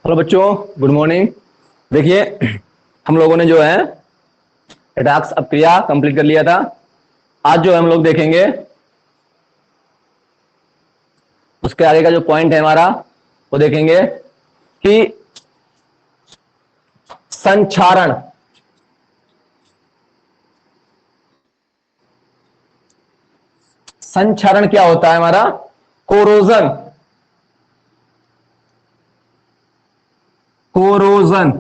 Hello बच्चों, good morning. देखिए, हम लोगों ने जो है टास्क अपक्रिया कंप्लीट कर लिया था। आज जो हम लोग देखेंगे उसके आगे का जो पॉइंट है हमारा, वो देखेंगे कि संक्षारण। संक्षारण क्या होता है हमारा? कोरोजन। कोरोजन।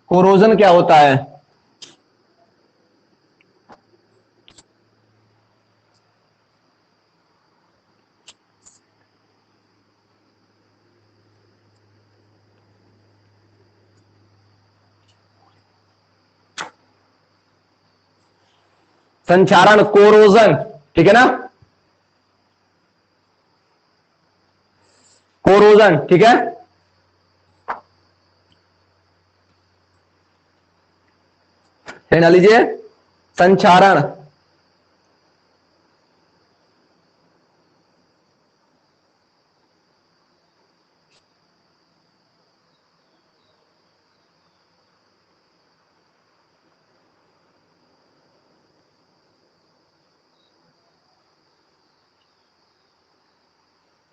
कोरोजन क्या होता है? संक्षारण, कोरोजन, ठीक है ना? कोरोजन, ठीक है। लेना लीजिए, संक्षारण।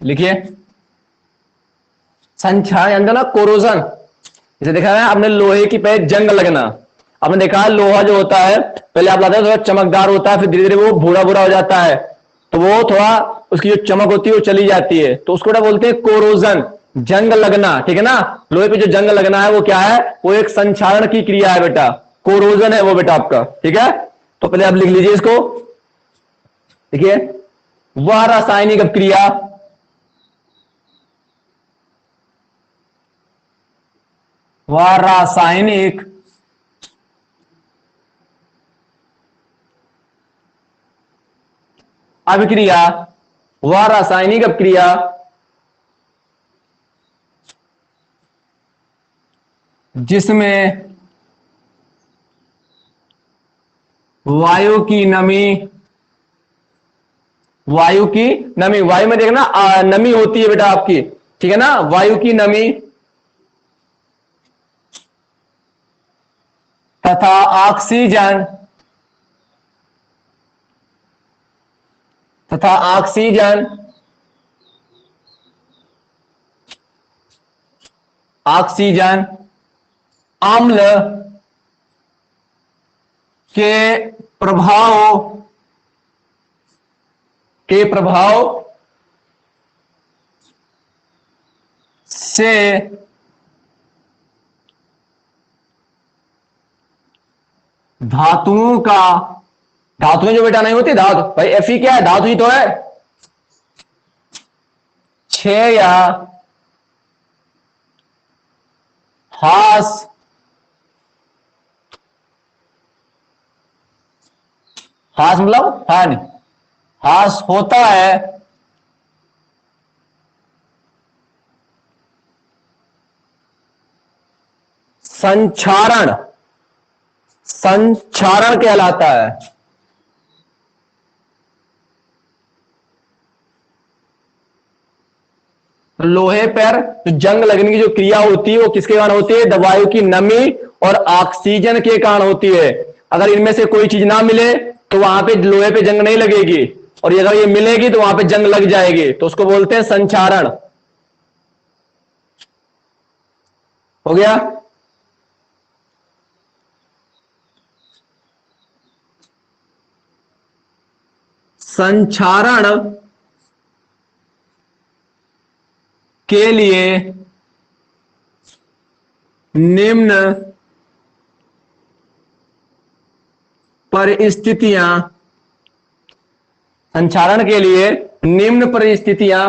लिखिए, संक्षारण यानी ना कोरोजन। इसे देखा है आपने, लोहे की पहले जंग लगना। आपने देखा है लोहा जो होता है पहले आप लाते हैं थोड़ा चमकदार होता है, फिर धीरे धीरे वो भूरा भूरा हो जाता है, तो वो थोड़ा उसकी जो चमक होती है वो चली जाती है, तो उसको क्या बोलते हैं? कोरोजन, जंग लगना, ठीक है ना। लोहे पे जो जंग लगना है वो क्या है? वो एक संक्षारण की क्रिया है बेटा, कोरोजन है वो बेटा आपका, ठीक है। तो पहले आप लिख लीजिए इसको। देखिए, वह रासायनिक क्रिया, वह रासायनिक अभिक्रिया, वह रासायनिक अभिक्रिया जिसमें वायु की नमी, वायु की नमी, वायु में देखना नमी होती है बेटा आपकी, ठीक है ना। वायु की नमी तथा ऑक्सीजन, तथा ऑक्सीजन, ऑक्सीजन अम्ल के प्रभाव, के प्रभाव से धातुओं का, धातुएं जो बेटा नहीं होती, धातु भाई एफी क्या है? धातु ही तो है। क्षय या ह्रास, ह्रास मतलब हानि, ह्रास होता है संक्षारण, संक्षारण कहलाता है। लोहे पर जो जंग लगने की जो क्रिया होती है वो किसके कारण होती है? वायु की नमी और ऑक्सीजन के कारण होती है। अगर इनमें से कोई चीज ना मिले तो वहां पे लोहे पे जंग नहीं लगेगी, और अगर ये मिलेगी तो वहां पे जंग लग जाएगी, तो उसको बोलते हैं संक्षारण। हो गया? संक्षारण के लिए निम्न परिस्थितियां, संक्षारण के लिए निम्न परिस्थितियां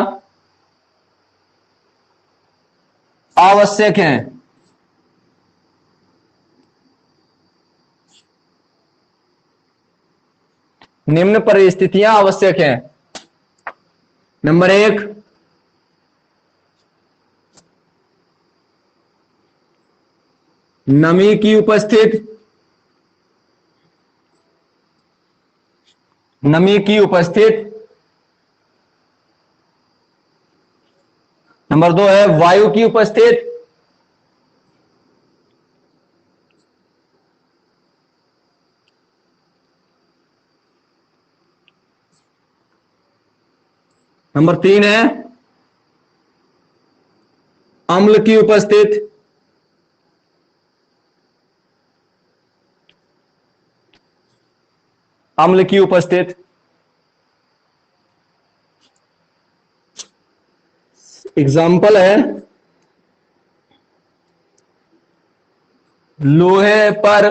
आवश्यक हैं। निम्न परिस्थितियां आवश्यक हैं। नंबर एक, नमी की उपस्थित, नमी की उपस्थित, नंबर 2 है वायु की उपस्थित। नंबर 3 है अम्ल की उपस्थित। अम्ल की उपस्थित। एग्जाम्पल है लोहे पर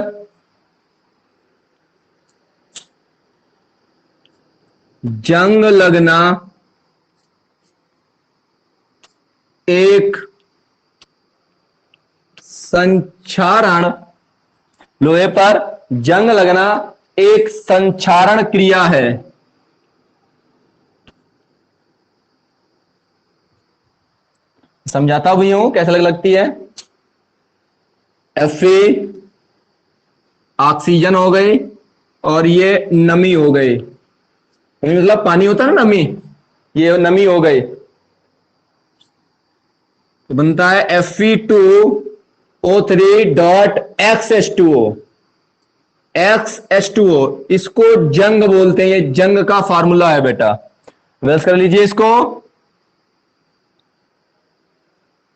जंग लगना एक संक्षारण। लोहे पर जंग लगना एक संक्षारण क्रिया है। समझाता भी हूं कैसे लगती है। Fe ऑक्सीजन हो गई और ये नमी हो गई। नमी मतलब पानी होता है ना, नमी, ये नमी हो गई तो बनता है Fe2O3.XH2O। XH2O इसको जंग बोलते हैं, ये जंग का फार्मूला है बेटा, वेल्स कर लीजिए इसको।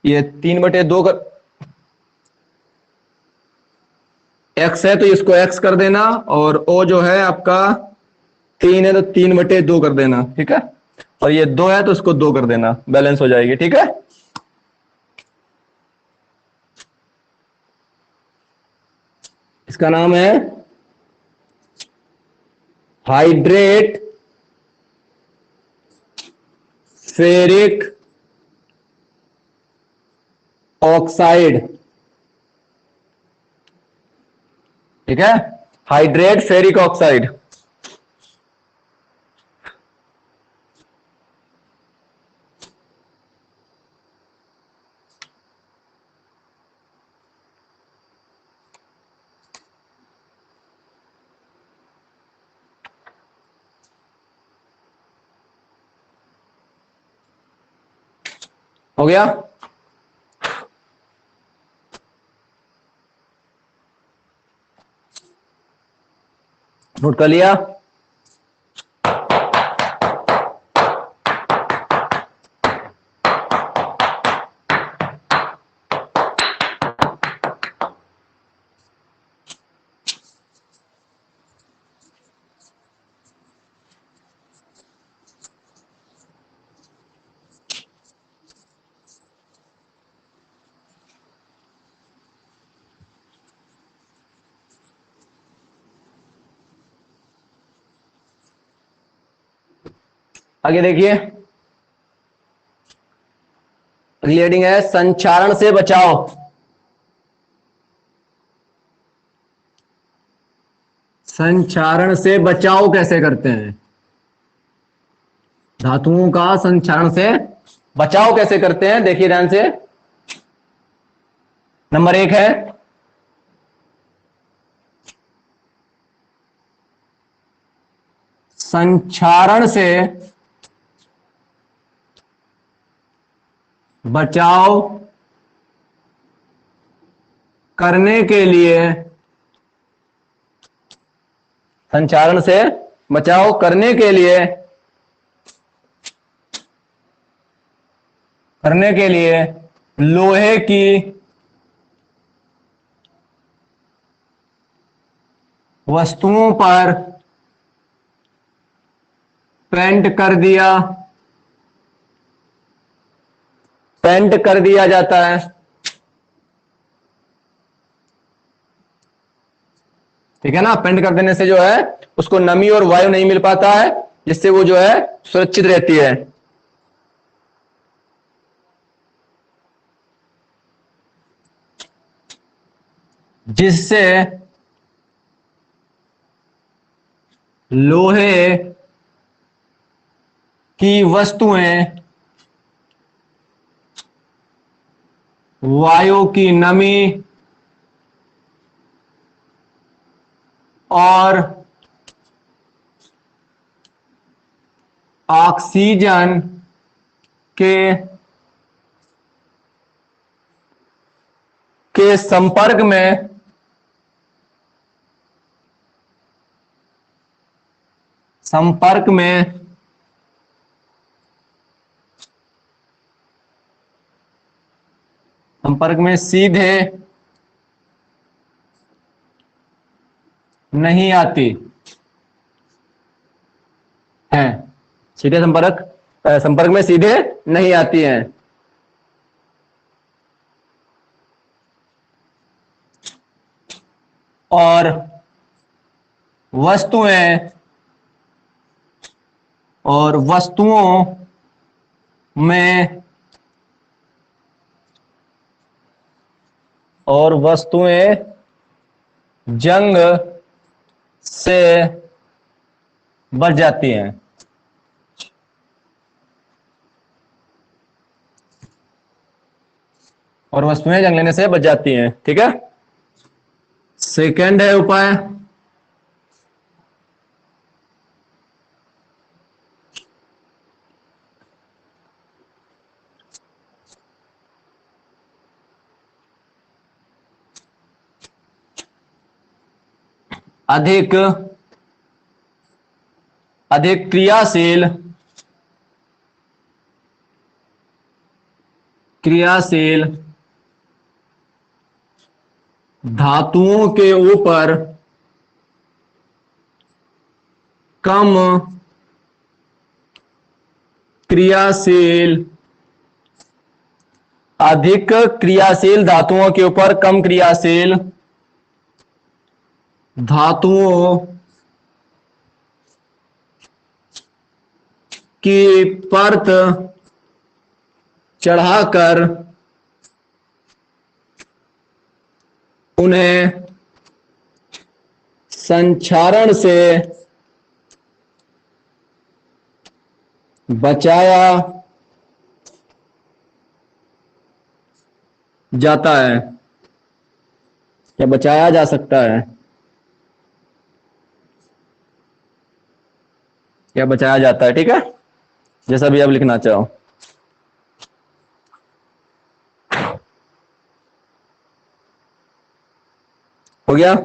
ये 3/2 कर एक्स है तो इसको एक्स कर देना, और ओ जो है आपका 3 है तो 3/2 कर देना, ठीक है। और ये 2 है तो इसको 2 कर देना, बैलेंस हो जाएगी, ठीक है। इसका नाम है हाइड्रेट फेरिक ऑक्साइड, ठीक है, हाइड्रेट फेरिक ऑक्साइड। हो गया। नोट कर लिया। आगे देखिए, अगली हेडिंग है संचारण से बचाव। संचारण से बचाव कैसे करते हैं, धातुओं का संचारण से बचाव कैसे करते हैं, देखिए ध्यान से। नंबर 1 है संचारण से बचाव करने के लिए, संचारण से बचाव करने के लिए लोहे की वस्तुओं पर पेंट कर दिया जाता है, ठीक है ना। पेंट कर देने से जो है उसको नमी और वायु नहीं मिल पाता है, जिससे वो जो है सुरक्षित रहती है। जिससे लोहे की वस्तुएं वायु की नमी और ऑक्सीजन के के संपर्क में संपर्क में सीधे नहीं आती हैं, सीधे संपर्क में सीधे नहीं आती हैं। और वस्तुओं में जंग से बच जाती हैं। और वस्तुएं जंग लेने से बच जाती हैं। ठीक है, सेकंड है उपाय, अधिक क्रियाशील धातुओं के ऊपर कम क्रियाशील अधिक क्रियाशील धातुओं के ऊपर कम क्रियाशील धातुओं की परत चढ़ाकर उन्हें संक्षारण से बचाया जाता है या बचाया जा सकता है या बचाया जाता है। ठीक है, जैसा भी आप लिखना चाहो। हो गया?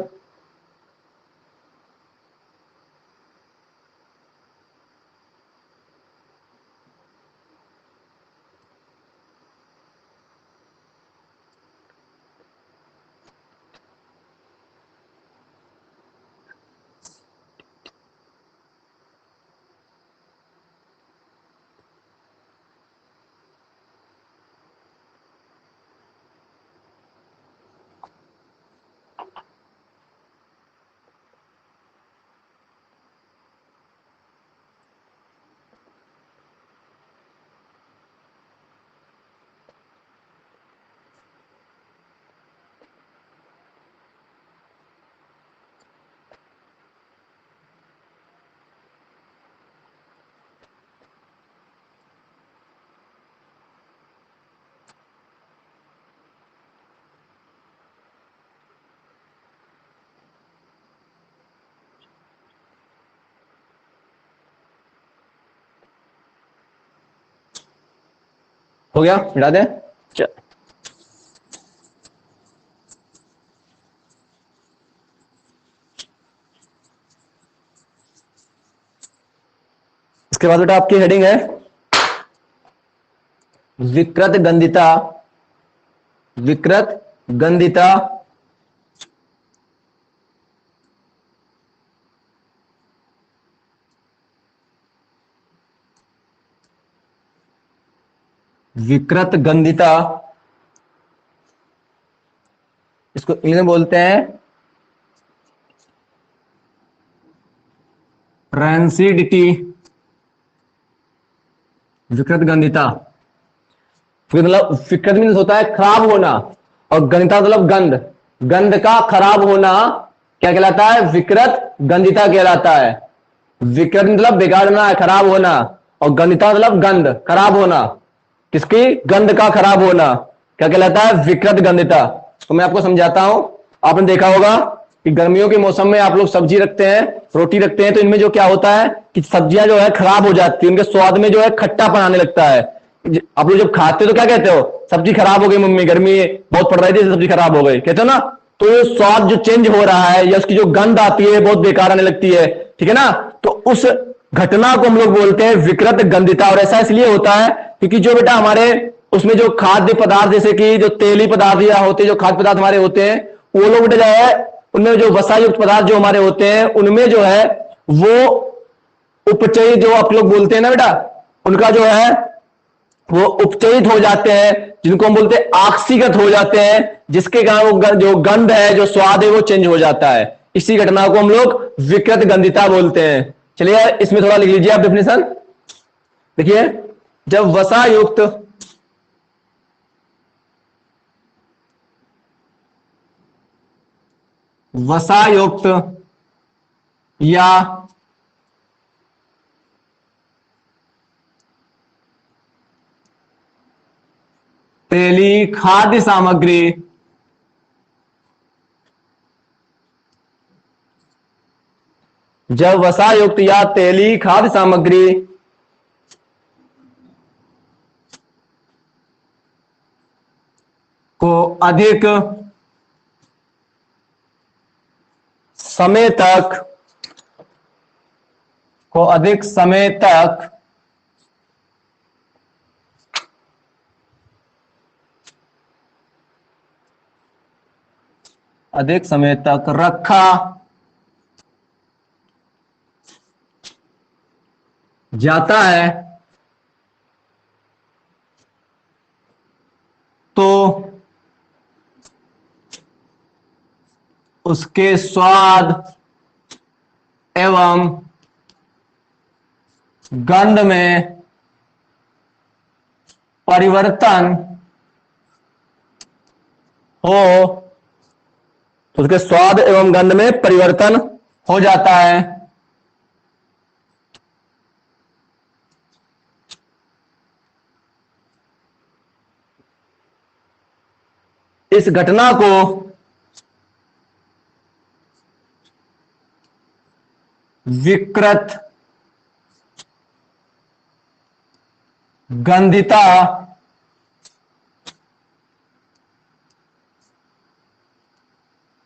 हो गया, मिटा दें। इसके बाद बेटा आपकी हेडिंग है विकृत गंधिता। विकृत गंधिता विकृत गंधिता इसको इंग्लिश में बोलते हैं रैंसिडिटी। विकृत गंधिता, मतलब विकृत मीन्स होता है खराब होना, और गंधिता मतलब गंध। गंध का खराब होना क्या कहलाता है? विकृत गंधिता कहलाता है। विकृत मतलब बिगाड़ना है, खराब होना, और गंधिता मतलब गंध, खराब होना। किसकी? गंध का खराब होना क्या कहलाता है? विकृत गंधिता। तो मैं आपको समझाता हूं। आपने देखा होगा कि गर्मियों के मौसम में आप लोग सब्जी रखते हैं, रोटी रखते हैं, तो इनमें जो क्या होता है कि सब्जियां जो है खराब हो जाती है, उनके स्वाद में जो है खट्टापन आने लगता है। आप लोग जब खाते हो तो क्या कहते हो, सब्जी खराब हो गई मम्मी, गर्मी बहुत पड़ रही थी सब्जी खराब हो गई, कहते हो ना। तो ये स्वाद जो चेंज हो रहा है या उसकी जो गंध आती है बहुत बेकार आने लगती है, ठीक है ना। तो उस घटना को हम लोग बोलते हैं विकृत गंधिता। और ऐसा इसलिए होता है क्योंकि जो बेटा हमारे उसमें जो खाद्य पदार्थ जैसे कि जो तेली पदार्थ या होते हैं, जो खाद्य पदार्थ हमारे होते हैं, वो लोग बेटा जो है उनमें जो वसा युक्त पदार्थ जो हमारे होते हैं उनमें जो है वो उपचयी जो आप लोग बोलते हैं ना बेटा, उनका जो है वो उपचयित हो जाते हैं, जिनको हम बोलते हैं ऑक्सीगत हो जाते हैं, जिसके कारण वो जो गंध है जो स्वाद है वो चेंज हो जाता है। इसी घटना को हम लोग विकृत गंधिता बोलते हैं। चलिए इसमें थोड़ा लिख लीजिए आप डेफिनेशन। देखिए, जब वसा युक्त वसा युक्त या तेली खाद्य सामग्री जब वसा युक्त या तेली खाद्य सामग्री को अधिक समय तक अधिक समय तक रखा जाता है तो उसके स्वाद एवं गंध में परिवर्तन हो तो उसके स्वाद एवं गंध में परिवर्तन हो जाता है। इस घटना को विकृत गंधिता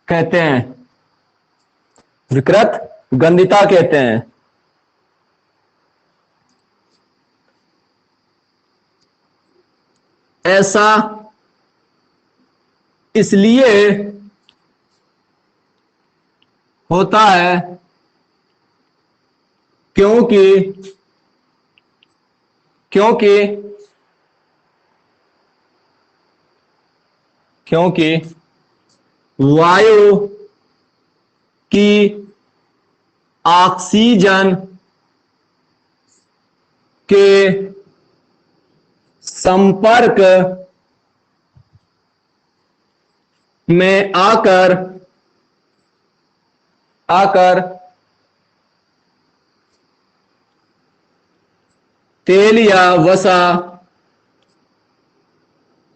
कहते हैं। विकृत गंधिता कहते हैं। ऐसा इसलिए होता है क्योंकि क्योंकि क्योंकि वायु की ऑक्सीजन के संपर्क में आकर आकर तेल या वसा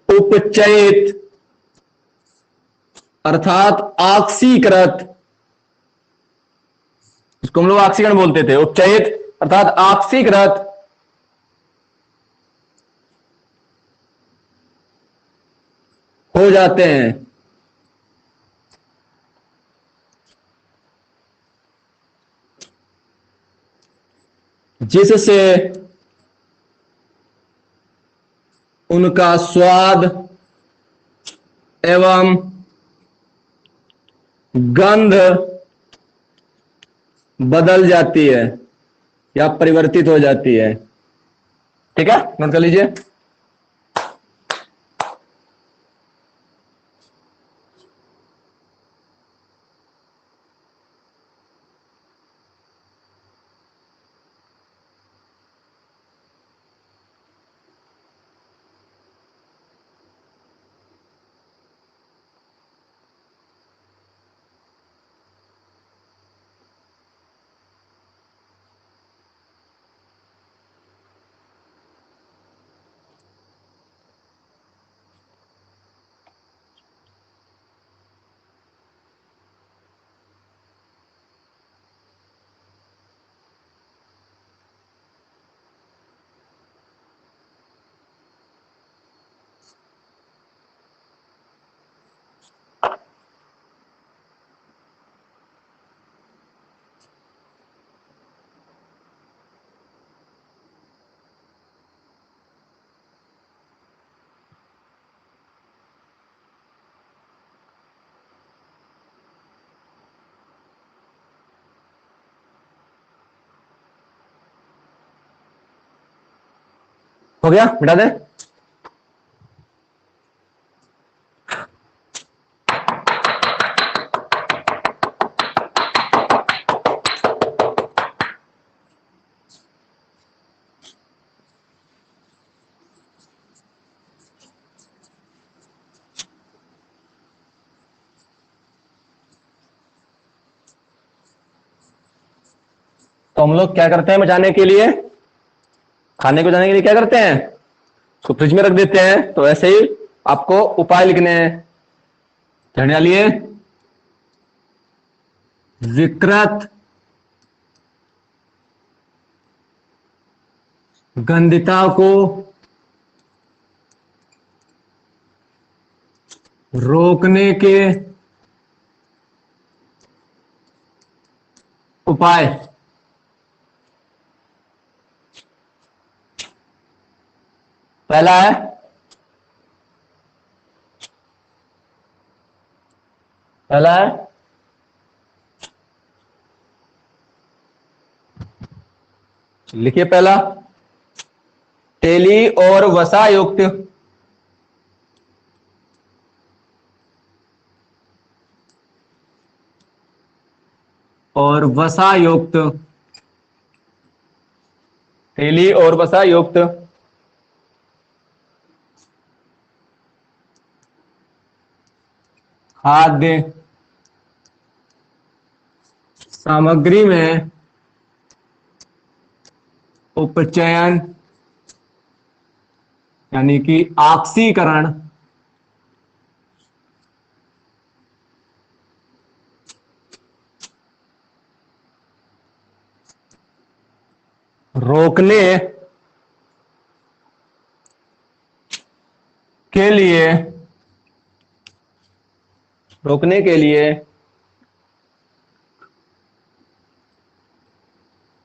उपचयित अर्थात ऑक्सीकृत, इसको हम लोग ऑक्सीकरण बोलते थे, उपचयित अर्थात ऑक्सीकृत हो जाते हैं। जिससे उनका स्वाद एवं गंध बदल जाती है या परिवर्तित हो जाती है। ठीक है, नोट कर लीजिए। हो गया, मिटा दे। तो हम लोग क्या करते हैं बचाने के लिए, खाने को बचाने के लिए क्या करते हैं, उसको फ्रिज में रख देते हैं। तो ऐसे ही आपको उपाय लिखने हैं। ध्यान डालिए, विकृत गंधिता को रोकने के उपाय। पहला है, पहला है लिखिए, पहला तेली और वसा युक्त और वसा युक्त, तेली और वसा युक्त खाद्य सामग्री में उपचयन यानी कि ऑक्सीकरण रोकने के लिए, रोकने के लिए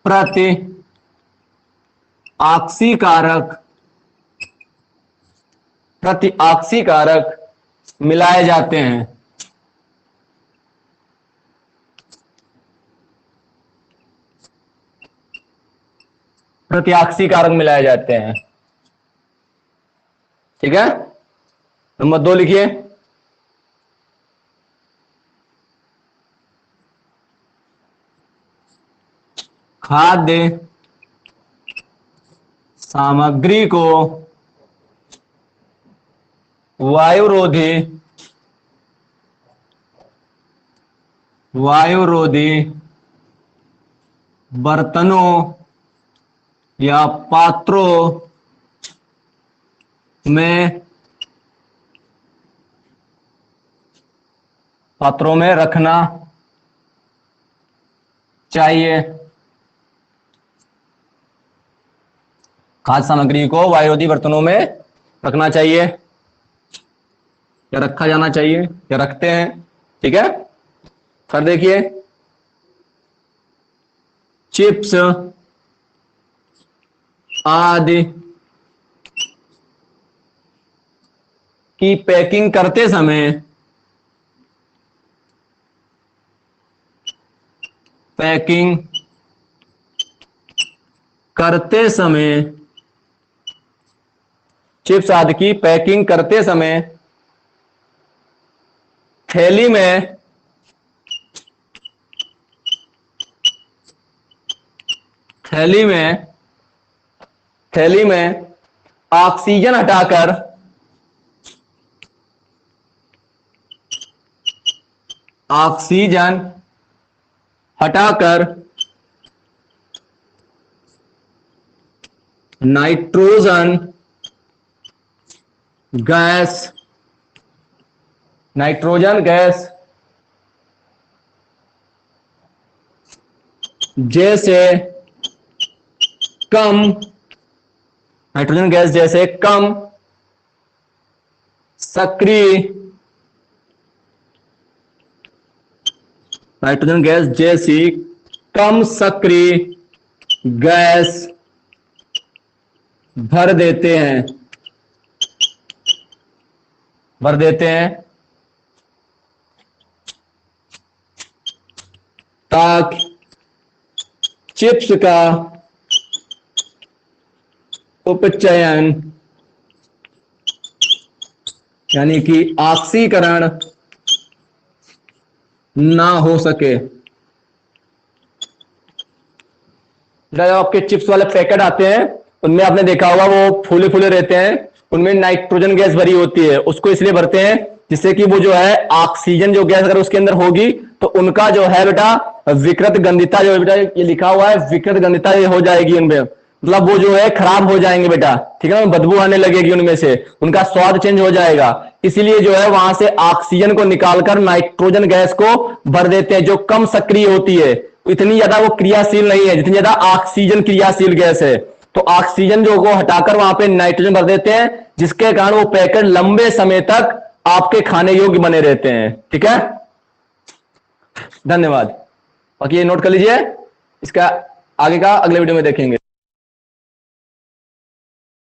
प्रति ऑक्सीकारक, प्रति ऑक्सीकारक मिलाए जाते हैं। प्रति ऑक्सीकारक मिलाए जाते हैं। ठीक है, नंबर 2 लिखिए, खाद्य सामग्री को वायुरोधी, वायुरोधी बर्तनों या पात्रों में, पात्रों में रखना चाहिए। खाद्य सामग्री को वायुरोधी बर्तनों में रखना चाहिए या रखा जाना चाहिए या रखते हैं। ठीक है, फिर देखिए, चिप्स आदि की पैकिंग करते समय, पैकिंग करते समय, चिप्स आदि की पैकिंग करते समय थैली में, थैली में, थैली में ऑक्सीजन हटाकर, ऑक्सीजन हटाकर नाइट्रोजन गैस, नाइट्रोजन गैस जैसे कम, नाइट्रोजन गैस जैसे कम सक्रिय, नाइट्रोजन गैस जैसी कम सक्रिय गैस भर देते हैं, भर देते हैं ताकि चिप्स का उपचयन यानी कि ऑक्सीकरण ना हो सके। जब आपके चिप्स वाले पैकेट आते हैं उनमें आपने देखा होगा वो फूले फूले रहते हैं, उनमें नाइट्रोजन गैस भरी होती है। उसको इसलिए भरते हैं जिससे कि वो जो है ऑक्सीजन जो गैस अगर उसके अंदर होगी तो उनका जो है बेटा विकृत गंधिता जो है बेटा ये लिखा हुआ है विकृत गंधिता ये हो जाएगी उनमें, मतलब वो जो है खराब हो जाएंगे बेटा, ठीक है ना, बदबू आने लगेगी उनमें से, उनका स्वाद चेंज हो जाएगा। इसीलिए जो है वहां से ऑक्सीजन को निकालकर नाइट्रोजन गैस को भर देते हैं जो कम सक्रिय होती है, इतनी ज्यादा वो क्रियाशील नहीं है जितनी ज्यादा ऑक्सीजन क्रियाशील गैस है। तो ऑक्सीजन जो को हटाकर वहां पे नाइट्रोजन भर देते हैं जिसके कारण वो पैकेट लंबे समय तक आपके खाने योग्य बने रहते हैं। ठीक है, धन्यवाद। बाकी ये नोट कर लीजिए, इसका आगे का अगले वीडियो में देखेंगे।